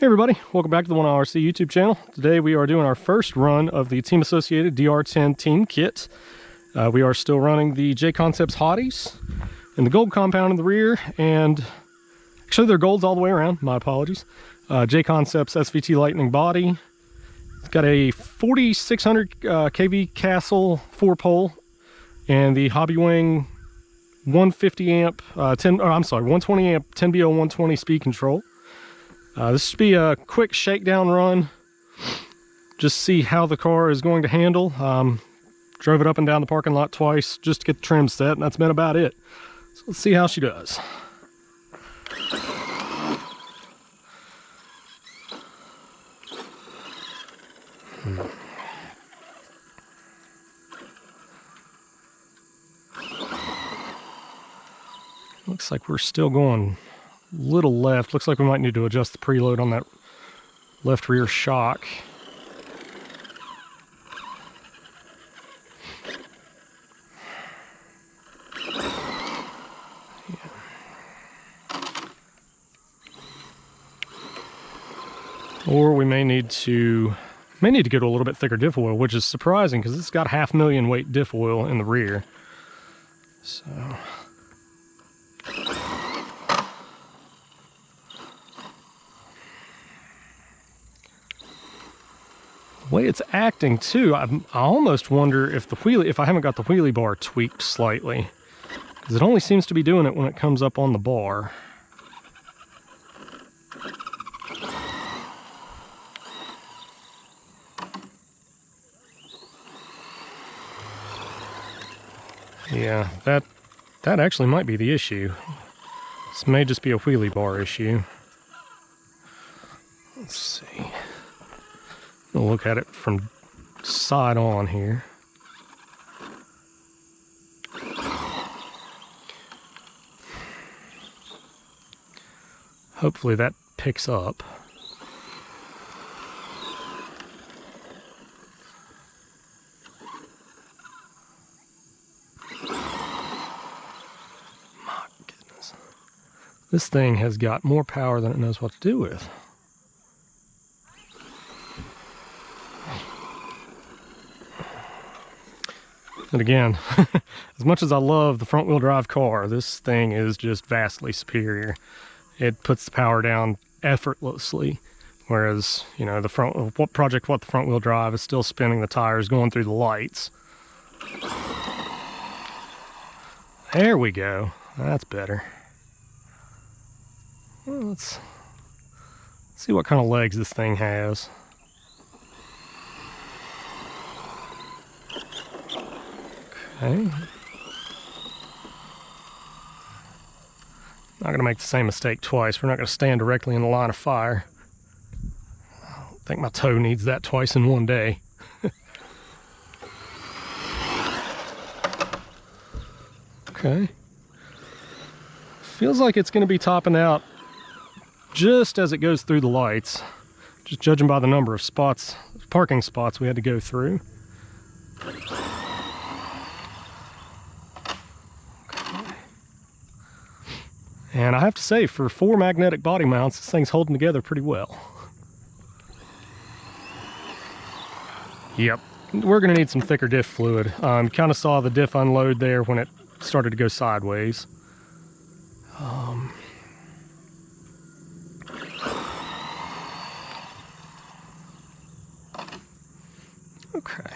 Hey everybody, welcome back to the 1RC YouTube channel. Today we are doing our first run of the Team Associated DR10 Team Kit. We are still running the J Concepts Hotties and the gold compound in the rear, and actually they're golds all the way around, my apologies. J Concepts SVT Lightning body. It's got a 4600 kV Castle 4-pole and the Hobbywing 150 amp, 120 amp 10BO 120 speed control. This should be a quick shakedown run, just see how the car is going to handle. Drove it up and down the parking lot twice just to get the trim set, and that's been about it. So let's see how she does. Looks like we're still going little left. Looks like we might need to adjust the preload on that left rear shock. Yeah. Or we may need to get a little bit thicker diff oil, which is surprising because it's got 500,000 weight diff oil in the rear. So the way it's acting too, I almost wonder if if I haven't got the wheelie bar tweaked slightly, because it only seems to be doing it when it comes up on the bar. Yeah, that actually might be the issue. This may just be a wheelie bar issue. Let's see. We'll look at it from side on here. Hopefully that picks up. My goodness. This thing has got more power than it knows what to do with. And again, as much as I love the front wheel drive car, this thing is just vastly superior. It puts the power down effortlessly, whereas, you know, the front wheel drive is still spinning the tires, going through the lights. There we go. That's better. Well, let's see what kind of legs this thing has. Okay. Not going to make the same mistake twice. We're not going to stand directly in the line of fire. I don't think my toe needs that twice in one day. Okay. Feels like it's going to be topping out just as it goes through the lights. Just judging by the number of spots, parking spots we had to go through. And I have to say, for 4 magnetic body mounts, this thing's holding together pretty well. Yep, we're going to need some thicker diff fluid. Kind of saw the diff unload there when it started to go sideways. Okay,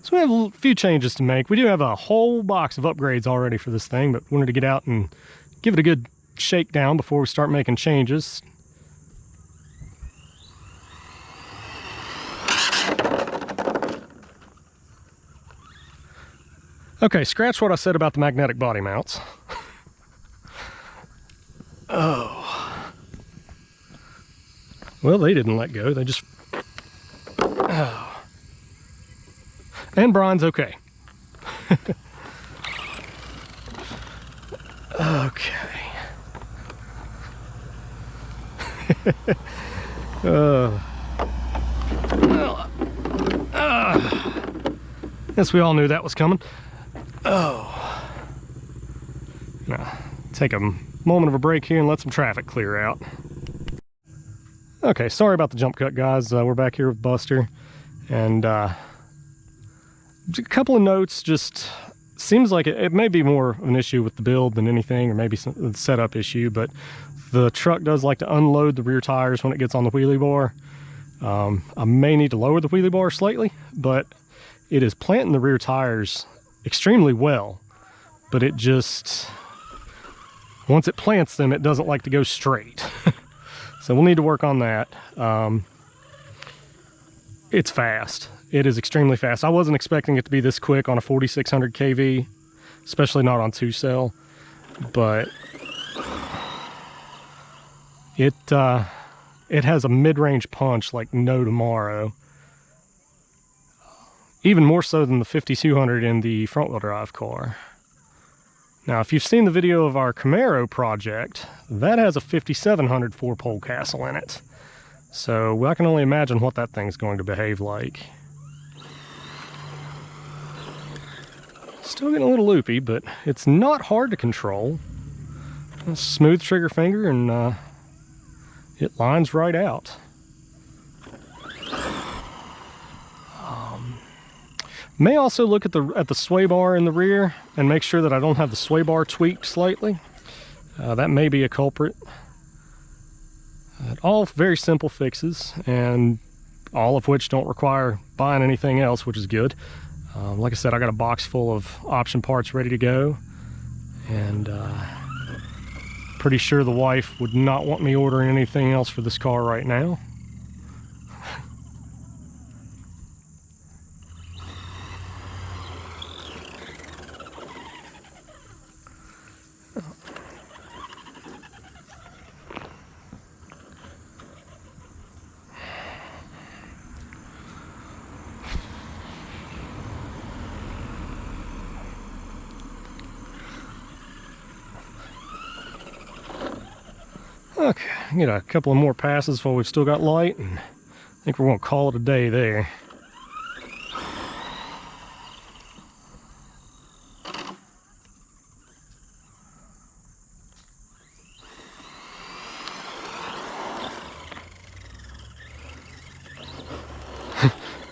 so we have a few changes to make. We do have a whole box of upgrades already for this thing, but wanted to get out and give it a good shakedown before we start making changes. Okay, scratch what I said about the magnetic body mounts. Oh. Well, they didn't let go. They just... Oh. And Brian's okay. Okay. Guess we all knew that was coming. Oh. Now, take a moment of a break here and let some traffic clear out. Okay, sorry about the jump cut, guys. We're back here with Buster, and a couple of notes. Just seems like it may be more of an issue with the build than anything, or maybe some setup issue, but the truck does like to unload the rear tires when it gets on the wheelie bar. I may need to lower the wheelie bar slightly, but it is planting the rear tires extremely well, but it just, once it plants them, it doesn't like to go straight. So we'll need to work on that. It's fast. It is extremely fast. I wasn't expecting it to be this quick on a 4600 kV, especially not on 2-cell, but it has a mid-range punch like no tomorrow. Even more so than the 5200 in the front-wheel drive car. Now, if you've seen the video of our Camaro project, that has a 5700 4-pole castle in it. So I can only imagine what that thing's going to behave like. Still getting a little loopy, but it's not hard to control. A smooth trigger finger and it lines right out. May also look at the sway bar in the rear and make sure that I don't have the sway bar tweaked slightly. That may be a culprit. All very simple fixes, and all of which don't require buying anything else, which is good. Like I said, I got a box full of option parts ready to go, and pretty sure the wife would not want me ordering anything else for this car right now. Okay, get a couple of more passes while we've still got light, and I think we're going to call it a day there.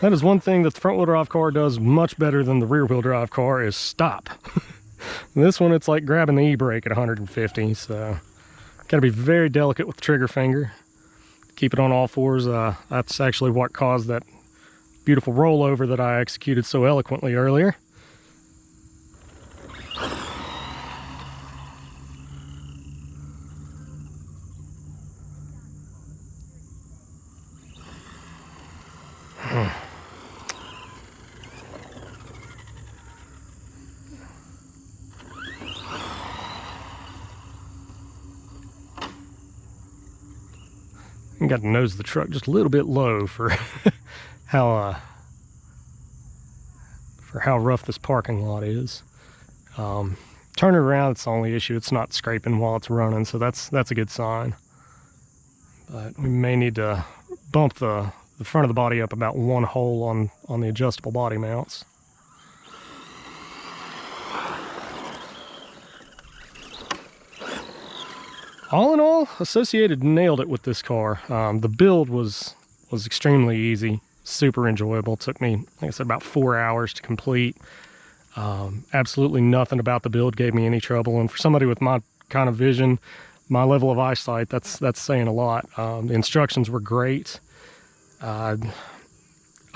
That is one thing that the front-wheel drive car does much better than the rear-wheel drive car, is stop. This one, it's like grabbing the e-brake at 150, so got to be very delicate with the trigger finger. Keep it on all fours. That's actually what caused that beautiful rollover that I executed so eloquently earlier. I got to nose the truck just a little bit low for how rough this parking lot is. Turning around, it's the only issue. It's not scraping while it's running, so that's a good sign. But we may need to bump the front of the body up about one hole on the adjustable body mounts. All in all, Associated nailed it with this car. The build was extremely easy, super enjoyable. It took me, like I said, about 4 hours to complete. Absolutely nothing about the build gave me any trouble, and for somebody with my kind of vision, my level of eyesight, that's saying a lot. The instructions were great. I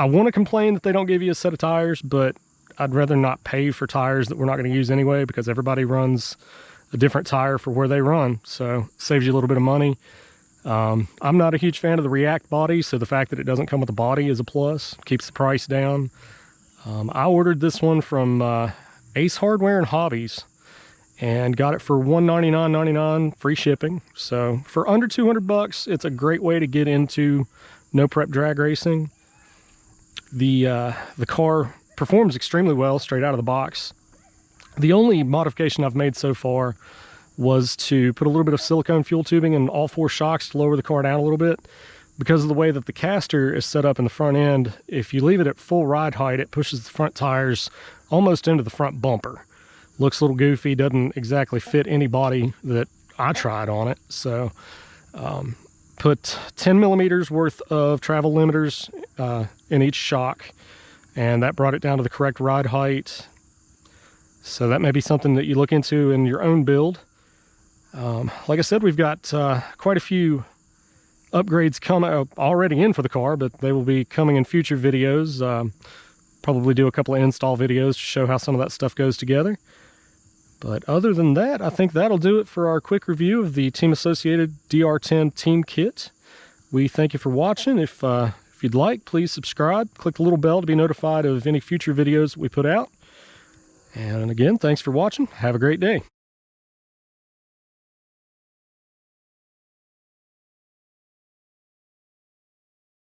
want to complain that they don't give you a set of tires, but I'd rather not pay for tires that we're not going to use anyway, because everybody runs a different tire for where they run, so it saves you a little bit of money. I'm not a huge fan of the React body, so the fact that it doesn't come with a body is a plus, keeps the price down. I ordered this one from Ace Hardware and Hobbies and got it for $199.99 free shipping. So for under 200 bucks, it's a great way to get into no prep drag racing. The car performs extremely well straight out of the box. The only modification I've made so far was to put a little bit of silicone fuel tubing in all four shocks to lower the car down a little bit. Because of the way that the caster is set up in the front end, if you leave it at full ride height, it pushes the front tires almost into the front bumper. Looks a little goofy, doesn't exactly fit any body that I tried on it. So put 10 millimeters worth of travel limiters in each shock, and that brought it down to the correct ride height. So that may be something that you look into in your own build. Like I said, we've got quite a few upgrades already in for the car, but they will be coming in future videos. Probably do a couple of install videos to show how some of that stuff goes together. But other than that, I think that'll do it for our quick review of the Team Associated DR10 Team Kit. We thank you for watching. If you'd like, please subscribe. Click the little bell to be notified of any future videos we put out. And again, thanks for watching. Have a great day.